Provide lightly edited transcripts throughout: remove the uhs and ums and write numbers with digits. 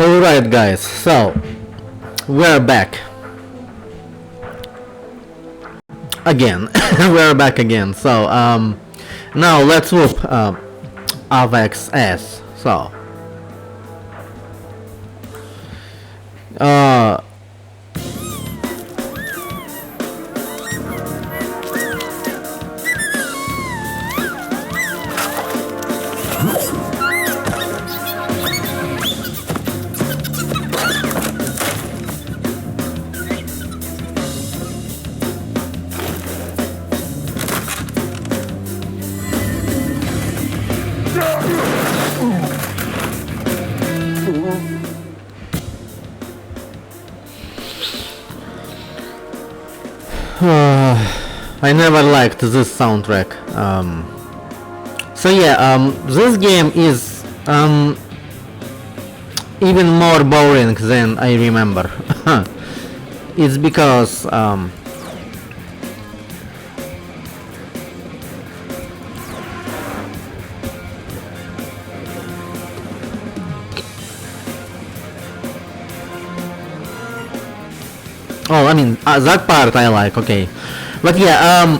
Alright guys, so we're back again. We're back again. So now let's whoop Avex's ass. So I never liked this soundtrack. So yeah, this game is even more boring than I remember. It's because oh, I mean, that part I like, okay. But yeah,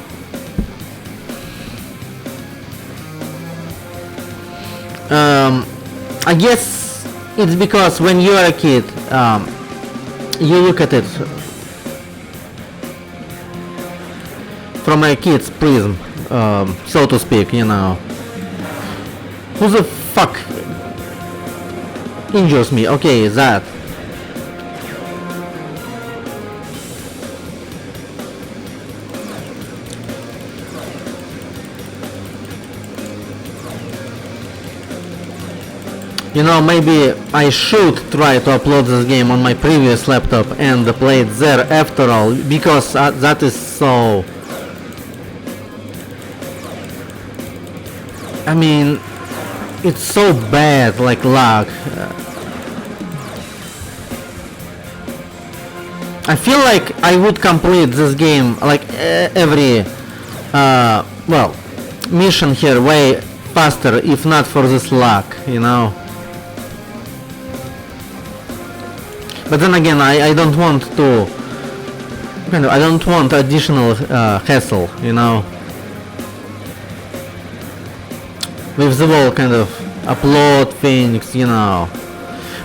I guess it's because when you're a kid, you look at it from a kid's prism, so to speak, you know. Who the fuck injures me? Okay, that. You know, maybe I should try to upload this game on my previous laptop and play it there after all, because that is so... I mean, it's so bad, like lag. I feel like I would complete this game, like every, well, mission here way faster if not for this lag, you know. But then again, I don't want to, I don't want additional hassle, you know, with the whole kind of upload things, you know.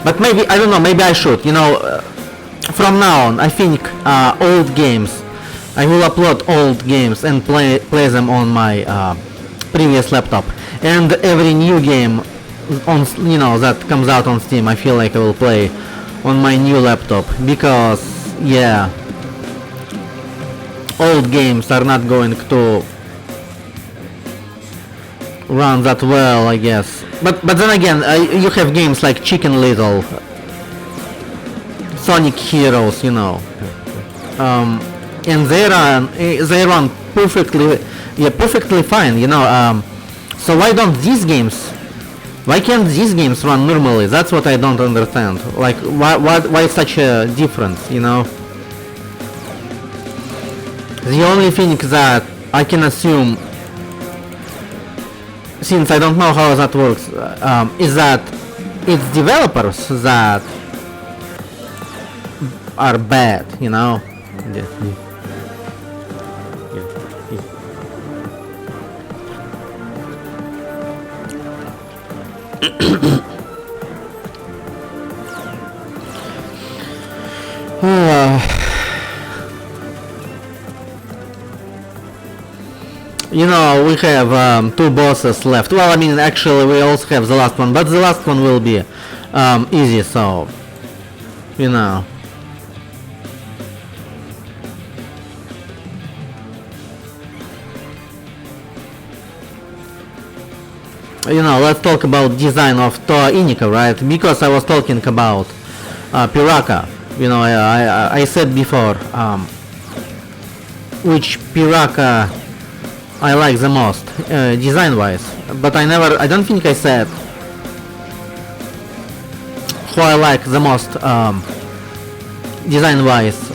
But maybe, I don't know, maybe I should, you know, from now on, I think old games, I will upload old games and play them on my previous laptop. And every new game on, you know, that comes out on Steam, I feel like I will play on my new laptop, because yeah, old games are not going to run that well, I guess. But then again, you have games like Chicken Little, Sonic Heroes, you know, and they run perfectly, yeah, perfectly fine, you know. So why don't these games? Why can't these games run normally? That's what I don't understand. Like, why such a difference, you know? The only thing that I can assume, since I don't know how that works, is that it's developers that are bad, you know? You know, we have two bosses left. Well, I mean, actually we also have the last one, but the last one will be easy, so, you know. You know, let's talk about design of BIONICLE, right? Because I was talking about Piraka. You know, I said before which Piraka I like the most, design-wise. But I don't think I said who I like the most design-wise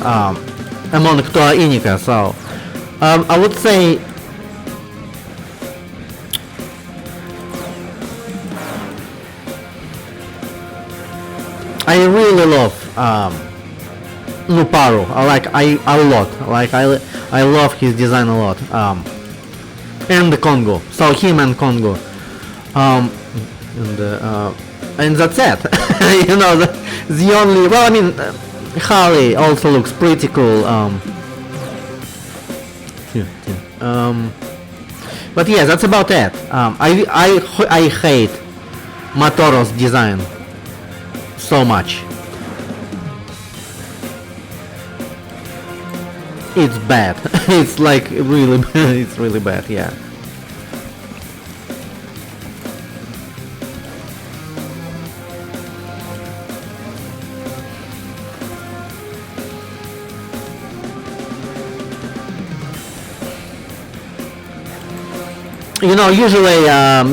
among BIONICLE. So I would say I really love Nuparu. I a lot. Like I love his design a lot. And the Congo. So him and Congo. And that's it. You know, the only. Well, I mean, Harley also looks pretty cool. But yeah, that's about it. I hate Matoro's design so much. It's bad. It's like really, it's really bad. Yeah. You know, usually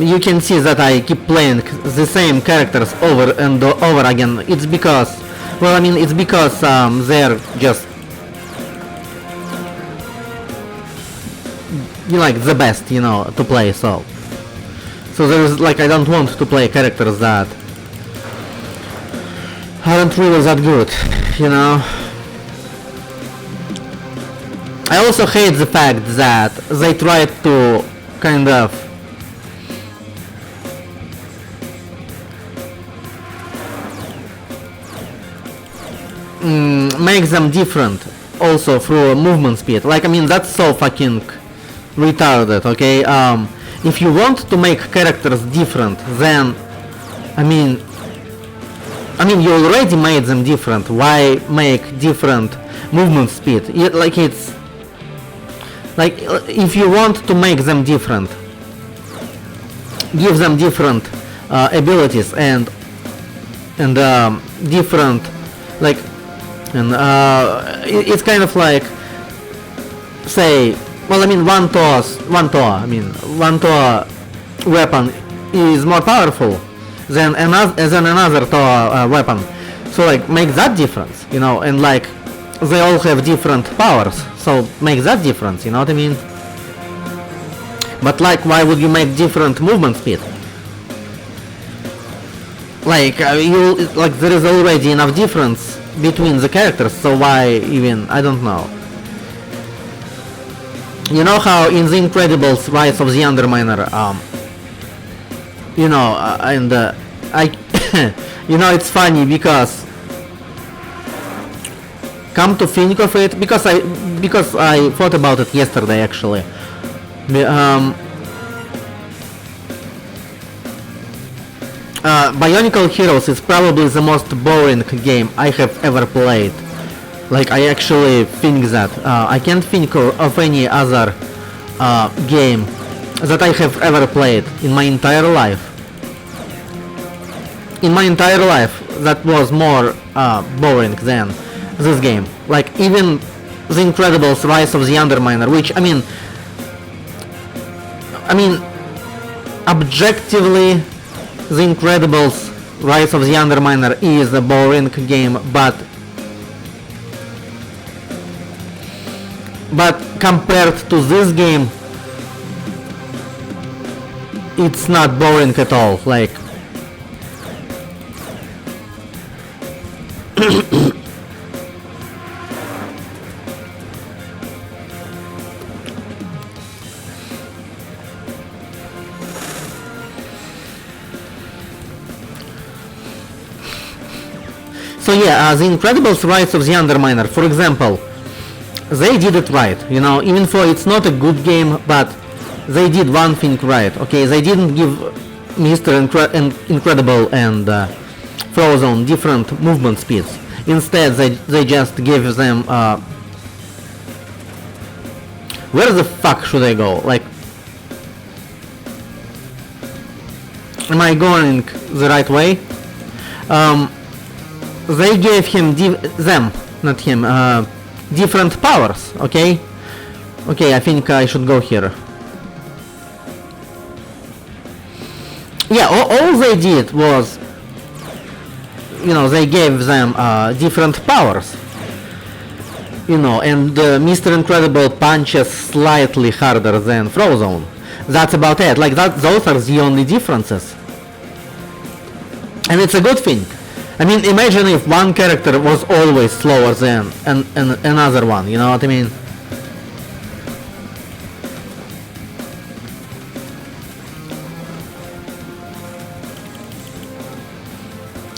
you can see that I keep playing the same characters over and over again. It's because, well, I mean, it's because they're just, you like the best, you know, to play. So there's like, I don't want to play characters that aren't really that good, you know. I also hate the fact that they tried to kind of make them different also through movement speed. Like, I mean, that's so fucking retarded, okay? If you want to make characters different, then I mean you already made them different. Why make different movement speed? It's like, if you want to make them different, give them different abilities and different, like, and it's kind of like, say, well, I mean, one Toa weapon is more powerful than another Toa weapon. So like, make that difference, you know, and like, they all have different powers, so make that difference, you know what I mean? But like, why would you make different movement speed? Like, there is already enough difference between the characters, so why even, I don't know. You know how in The Incredibles Rise of the Underminer, you know, you know, it's funny because, come to think of it, because I thought about it yesterday actually. Bionicle Heroes is probably the most boring game I have ever played. Like, I actually think that. I can't think of any other game that I have ever played in my entire life. In my entire life, that was more boring than this game. Like, even The Incredibles Rise of the Underminer, which, I mean, objectively, The Incredibles Rise of the Underminer is a boring game, but compared to this game, it's not boring at all. Like, so yeah, The Incredibles Rise of the Underminer, for example, they did it right, you know, even though it's not a good game, but they did one thing right, okay? They didn't give Mr. Incredible and Frozone different movement speeds. Instead, they just gave them, where the fuck should I go? Like, am I going the right way? They gave him, different powers, okay? Okay, I think I should go here. Yeah, all they did was, you know, they gave them different powers. You know, and Mr. Incredible punches slightly harder than Frozone. That's about it. Like, those are the only differences. And it's a good thing. I mean, imagine if one character was always slower than another one, you know what I mean?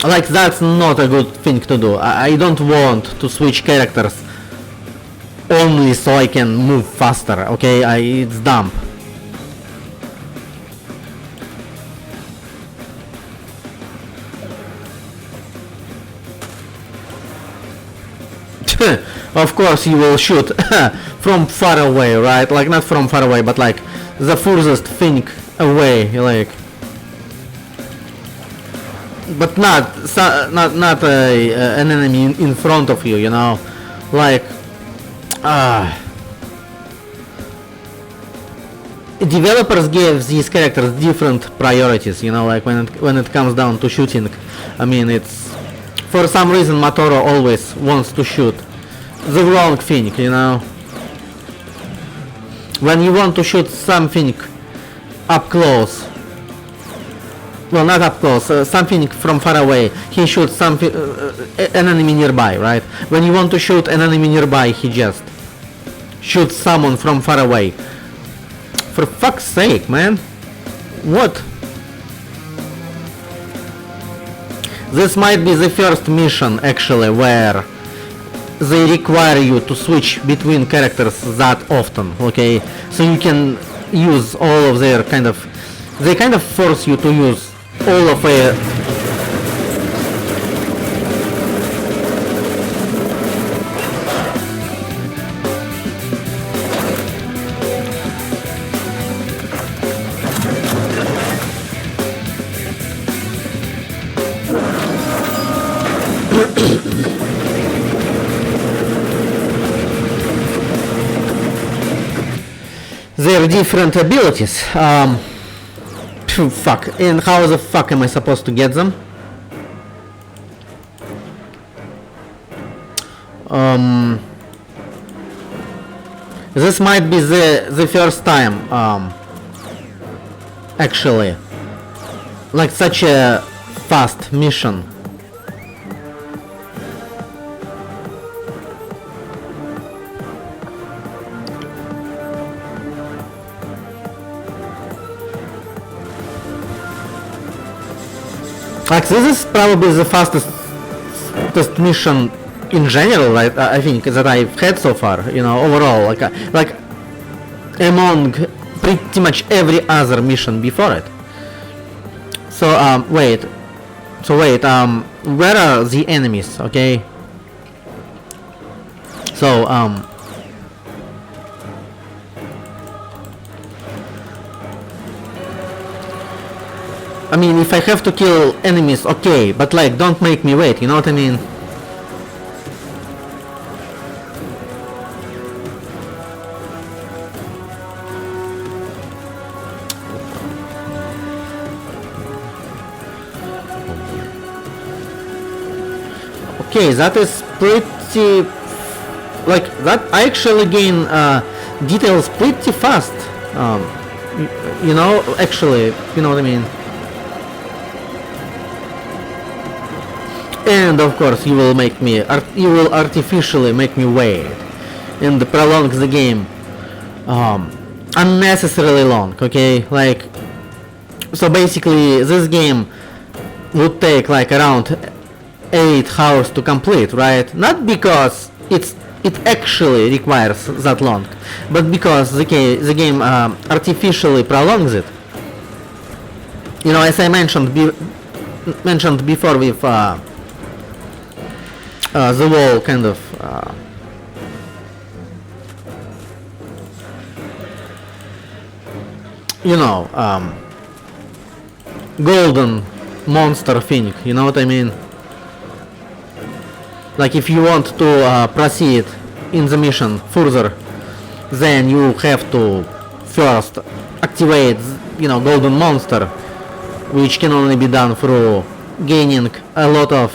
Like, that's not a good thing to do. I don't want to switch characters only so I can move faster, okay? It's dumb. Of course you will shoot from far away, right? Like, not from far away, but like the furthest thing away, like. But not an enemy in front of you, you know, like. Developers gave these characters different priorities, you know, like when it comes down to shooting. I mean, it's for some reason Matoro always wants to shoot the wrong thing, you know. When you want to shoot something up close, well, not up close, something from far away, he shoots something, an enemy nearby, right? When you want to shoot an enemy nearby, he just shoots someone from far away. For fuck's sake, man. What? This might be the first mission, actually, where they require you to switch between characters that often, okay? So you can use all of their kind of... They kind of force you to use all of a... their different abilities. Fuck, and how the fuck am I supposed to get them? This might be the first time, actually, like such a fast mission. Like, this is probably the fastest mission in general, right? I think that I've had so far, you know, overall, like among pretty much every other mission before it. So wait, where are the enemies? Okay, so I mean, if I have to kill enemies, okay, but like, don't make me wait, you know what I mean? Okay, that is pretty... like, that I actually gain details pretty fast. You know, actually, you know what I mean? And of course you will make me, you will artificially make me wait and prolong the game unnecessarily long, okay? Like, so basically this game would take like around 8 hours to complete, right? Not because it actually requires that long, but because the game artificially prolongs it. You know, as I mentioned before with the wall kind of you know, golden monster thing, you know what I mean? Like, if you want to proceed in the mission further, then you have to first activate, you know, golden monster, which can only be done through gaining a lot of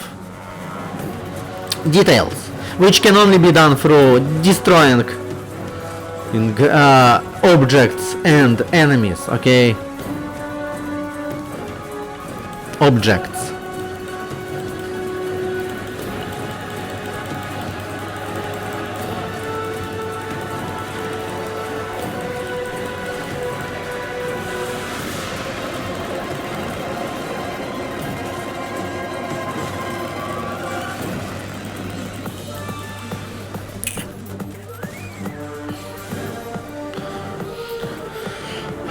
details, which can only be done through destroying objects and enemies, okay? Objects.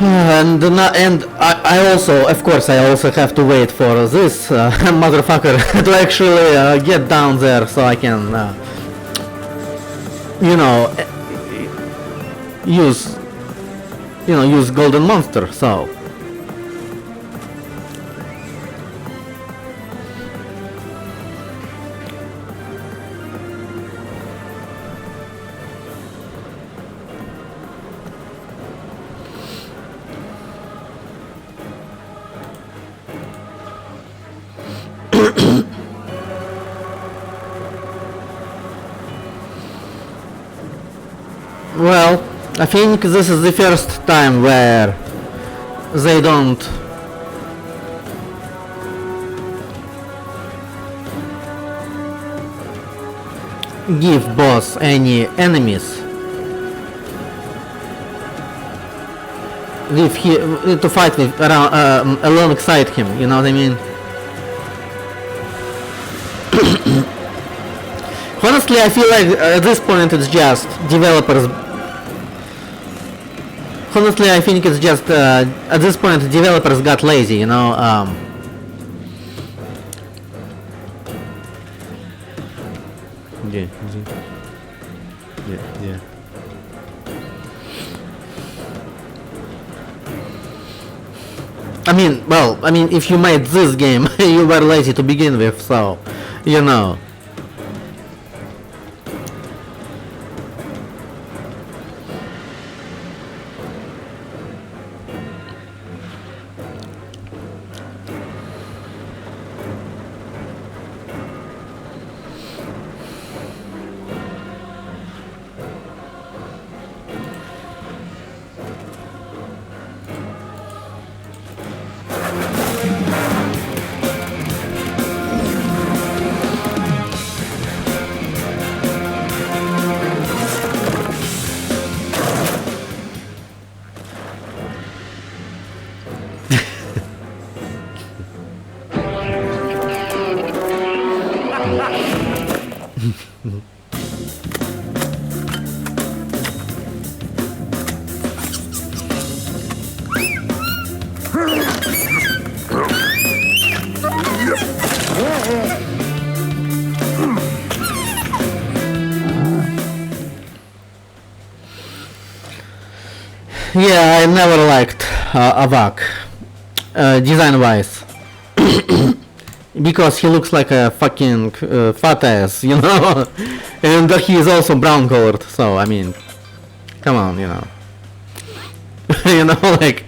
And I also, of course, I also have to wait for this motherfucker to actually get down there so I can, you know, use, use Golden Monster. So. Well, I think this is the first time where they don't give boss any enemies. If he to fight with around alongside him, you know what I mean? Honestly, I feel like at this point it's just developers. Honestly, I think it's just at this point developers got lazy, you know. Yeah. I mean, if you made this game, you were lazy to begin with, so, you know. Yeah, I never liked Avak, design-wise, because he looks like a fucking fat ass, you know, and he is also brown-colored. So I mean, come on, you know, you know, like.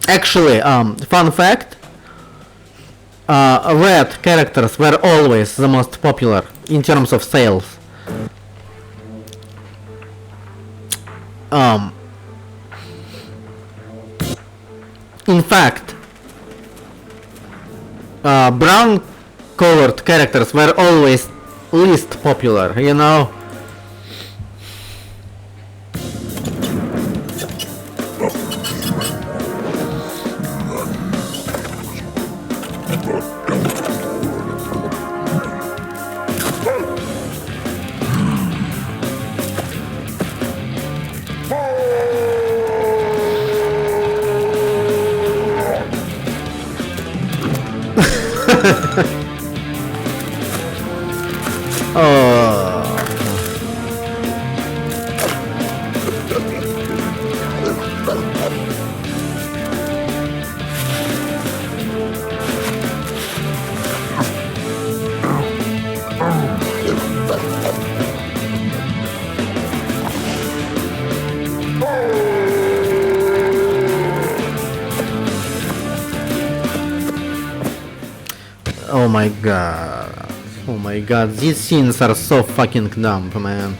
Actually, fun fact: red characters were always the most popular in terms of sales. In fact, brown colored characters were always least popular, you know. Oh my god. Oh my god, these scenes are so fucking dumb, man.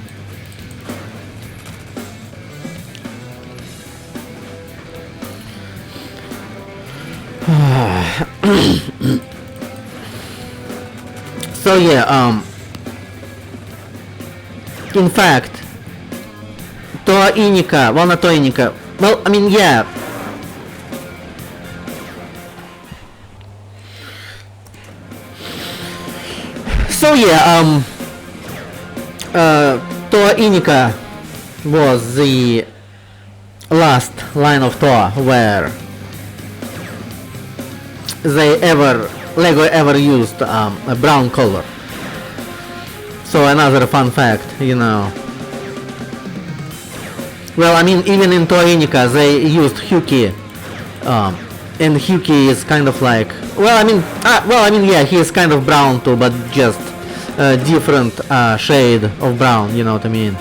So yeah, in fact, Toinika, Волна Toinika, well, I mean, yeah. So yeah, Toinika was the last line of tour where Lego ever used a brown color. So another fun fact, you know. Well, I mean, even in BIONICLE they used Huki, and Huki is kind of like, well, I mean, yeah, he is kind of brown too, but just a different shade of brown, you know what I mean.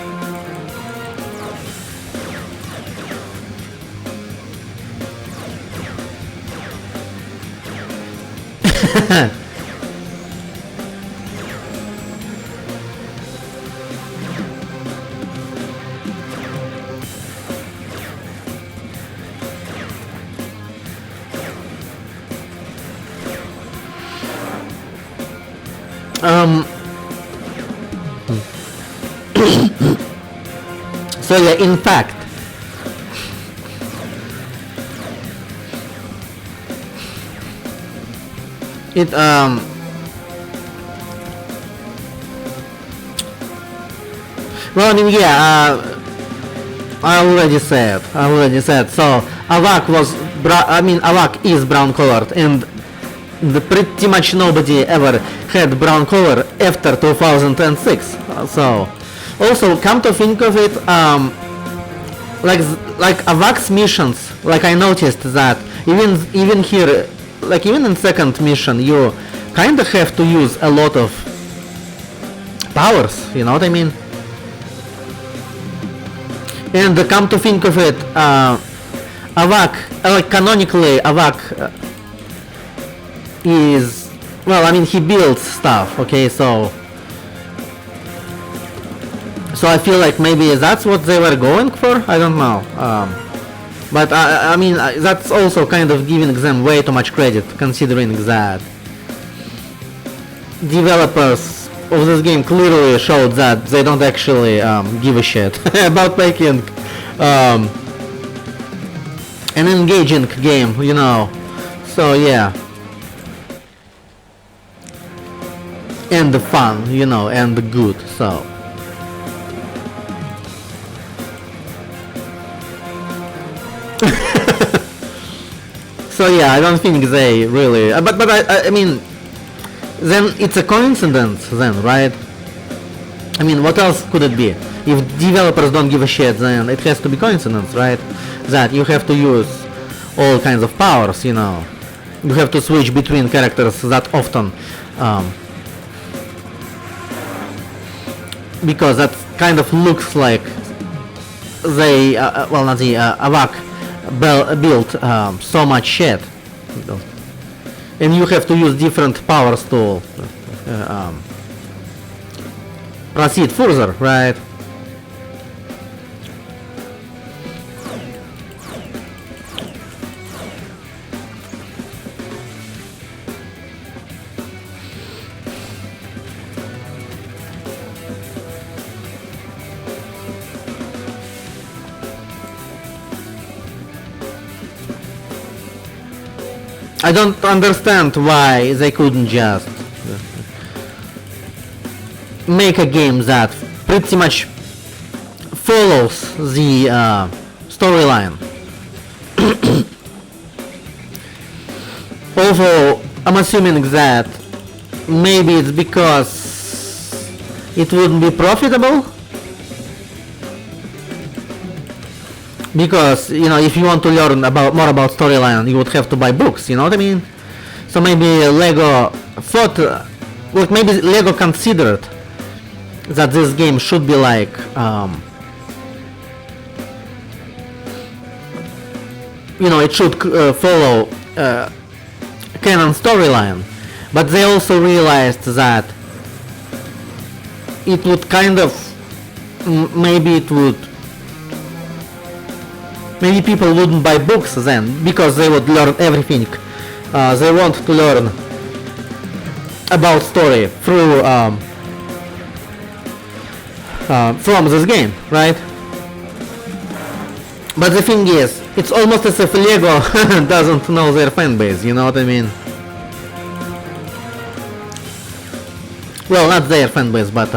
So yeah, in fact, it well, I mean, yeah, I already said. So Avak Avak is brown colored, and pretty much nobody ever had brown color after 2006. So also, come to think of it, like Avak's missions, like I noticed that even here, like even in second mission, you kind of have to use a lot of powers. You know what I mean? And come to think of it, Avak, like canonically, Avak is, well, I mean, he builds stuff. Okay, so I feel like maybe that's what they were going for. I don't know. But I mean, that's also kind of giving them way too much credit, considering that developers of this game clearly showed that they don't actually give a shit about making an engaging game, you know. So yeah, and the fun, you know, and the good. So. So yeah, I don't think they really, but I mean, then it's a coincidence then, right? I mean, what else could it be? If developers don't give a shit, then it has to be coincidence, right? That you have to use all kinds of powers, you know. You have to switch between characters that often, because that kind of looks like they, well, not the Avak built so much shit, and you have to use different powers to proceed further, right? I don't understand why they couldn't just make a game that pretty much follows the storyline. Although I'm assuming that maybe it's because it wouldn't be profitable. Because, you know, if you want to learn more about storyline, you would have to buy books, you know what I mean? So maybe Lego thought, like maybe Lego considered that this game should be like, you know, it should follow canon storyline, but they also realized that it would kind of, maybe people wouldn't buy books then, because they would learn everything they want to learn about story through from this game, right? But the thing is, it's almost as if Lego doesn't know their fanbase, you know what I mean? Well, not their fanbase, but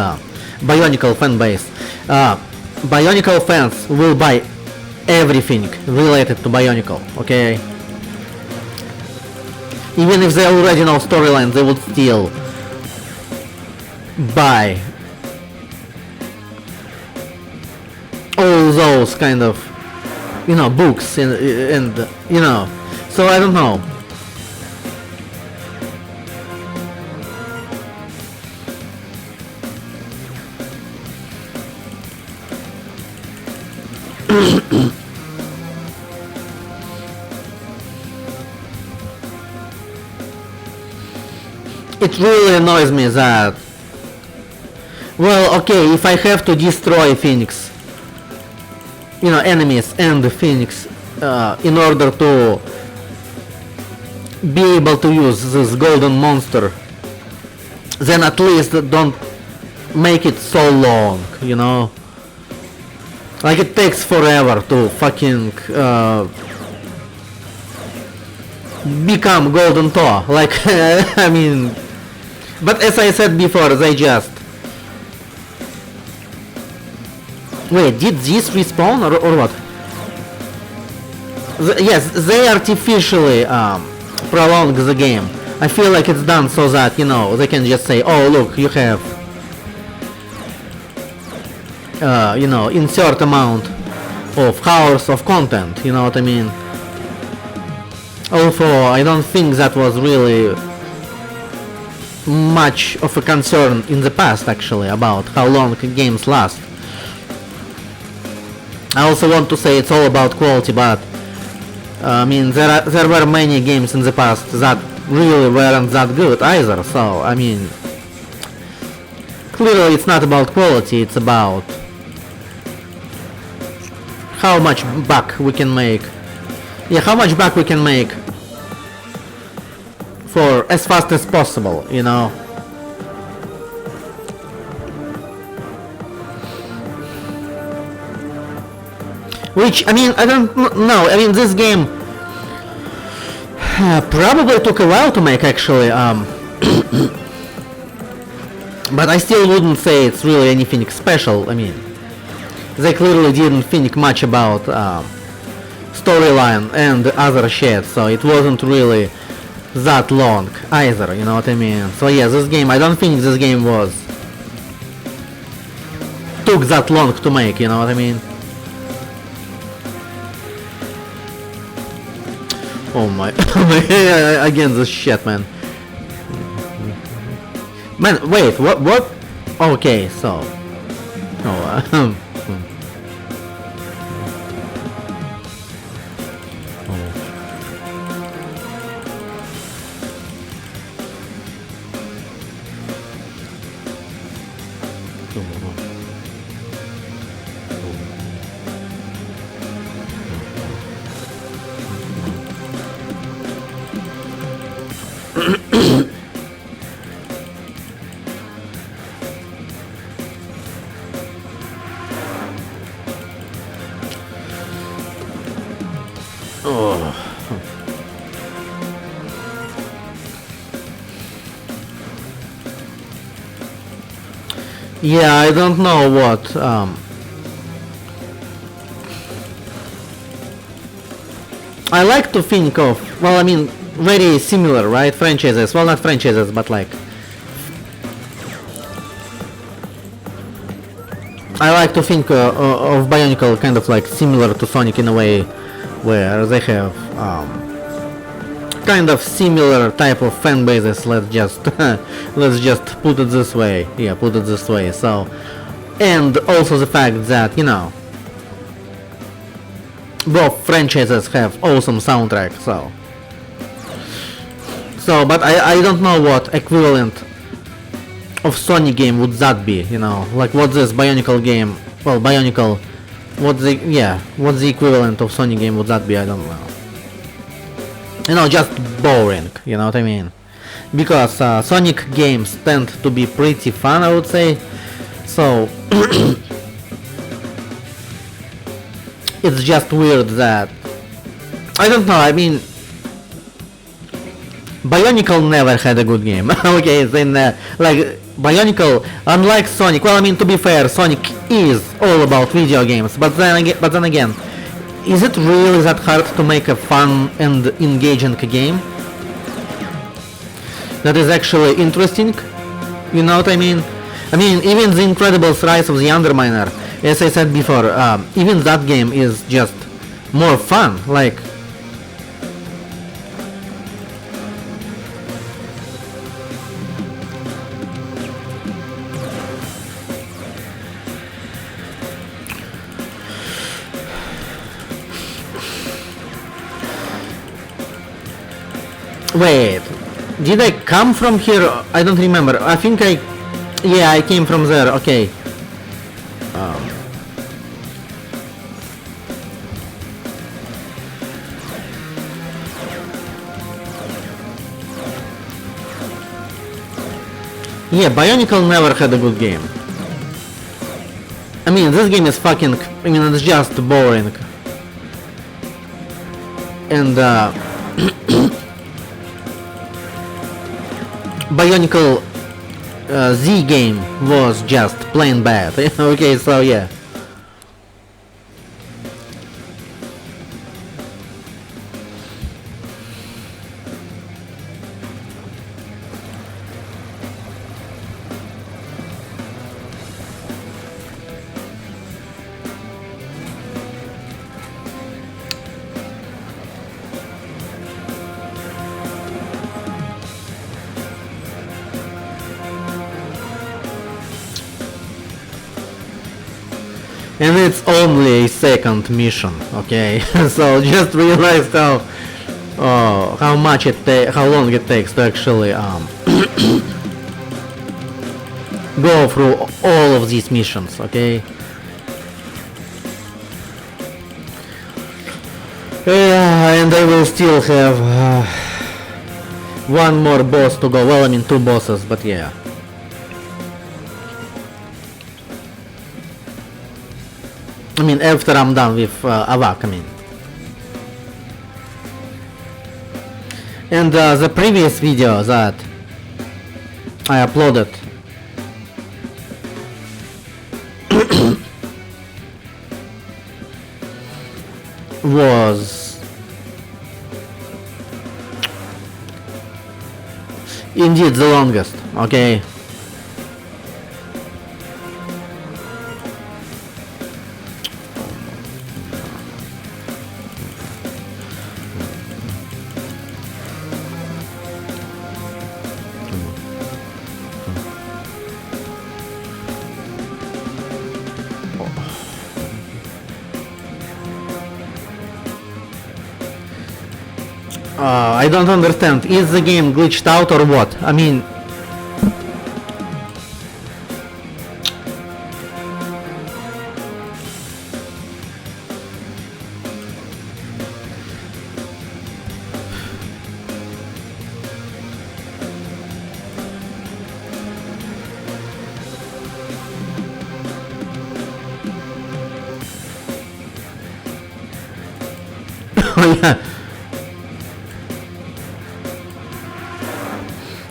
BIONICLE fanbase. BIONICLE fans will buy everything related to Bionicle, okay? Even if they already know storyline, they would still buy all those kind of, you know, books and you know, so I don't know. It really annoys me that, well, okay, if I have to destroy Phoenix, you know, enemies and the Phoenix in order to be able to use this golden monster, then at least don't make it so long, you know? Like it takes forever to fucking become golden Thor, like, I mean, but as I said before, they just... Wait, did this respawn or what? Yes, they artificially prolong the game. I feel like it's done so that, you know, they can just say, oh look, you have, you know, insert amount of hours of content, you know what I mean? Although I don't think that was really much of a concern in the past actually about how long games last. I also want to say it's all about quality, but I mean there were many games in the past that really weren't that good either, so I mean clearly it's not about quality, it's about how much buck we can make. Yeah, how much buck we can make for as fast as possible, you know. Which, I mean, I don't know, I mean, this game probably took a while to make actually, but I still wouldn't say it's really anything special. I mean, they clearly didn't think much about storyline and other shit, so it wasn't really that long either, you know what I mean? So yeah, this game, I don't think this game took that long to make, you know what I mean? Oh my, again this shit, man. Man, wait, what? Okay, so... Oh, yeah, I don't know what, I like to think of, well, I mean, very similar, right, franchises, well, not franchises, but like, I like to think of Bionicle kind of like similar to Sonic in a way, where they have, kind of similar type of fan bases, let's just put it this way, yeah, put it this way, so, and also the fact that, you know, both franchises have awesome soundtrack, so, but I don't know what equivalent of Sonic game would that be, you know, like what this Bionicle game, well, Bionicle, what's the equivalent of Sonic game would that be, I don't know. You know, just boring, you know what I mean? Because Sonic games tend to be pretty fun, I would say, so it's just weird that, I don't know, I mean, Bionicle never had a good game, okay, then, like, Bionicle, unlike Sonic, well, I mean, to be fair, Sonic is all about video games, but then again, is it really that hard to make a fun and engaging game that is actually interesting? You know what I mean? I mean, even the Incredible Rise of the Underminer, as I said before, even that game is just more fun. Like, wait, did I come from here? I don't remember. I think yeah, I came from there. Okay. Yeah, BIONICLE never had a good game. I mean, this game is fucking... I mean, it's just boring. And, BIONICLE Z game was just plain bad. Okay, so yeah. And it's only a second mission, okay? So just realize how much how long it takes to actually go through all of these missions, okay? And I will still have one more boss to go. Well, I mean 2 bosses, but yeah. I mean, after I'm done with Avak, I mean. And the previous video that I uploaded was indeed the longest, okay? I don't understand. Is the game glitched out or what? I mean... Oh yeah.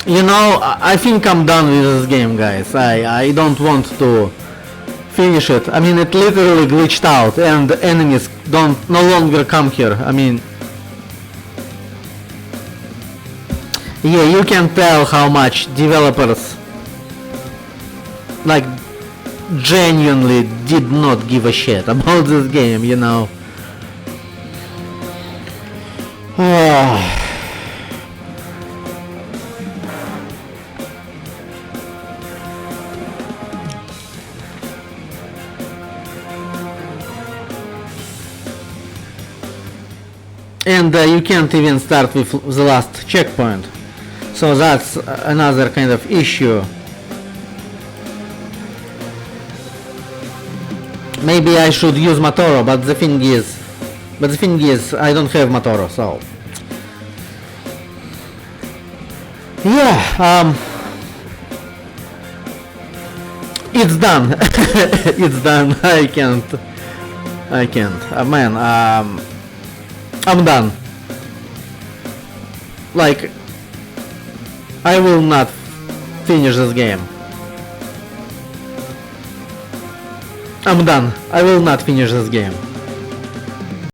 You know, I think I'm done with this game, guys. I don't want to finish it. I mean, it literally glitched out and the enemies no longer come here. I mean... Yeah, you can tell how much developers like genuinely did not give a shit about this game, you know. And you can't even start with the last checkpoint. So that's another kind of issue. Maybe I should use Matoro, but the thing is I don't have Matoro, so yeah, it's done. It's done. I can't, man. I'm done. Like, I will not finish this game. I'm done. I will not finish this game.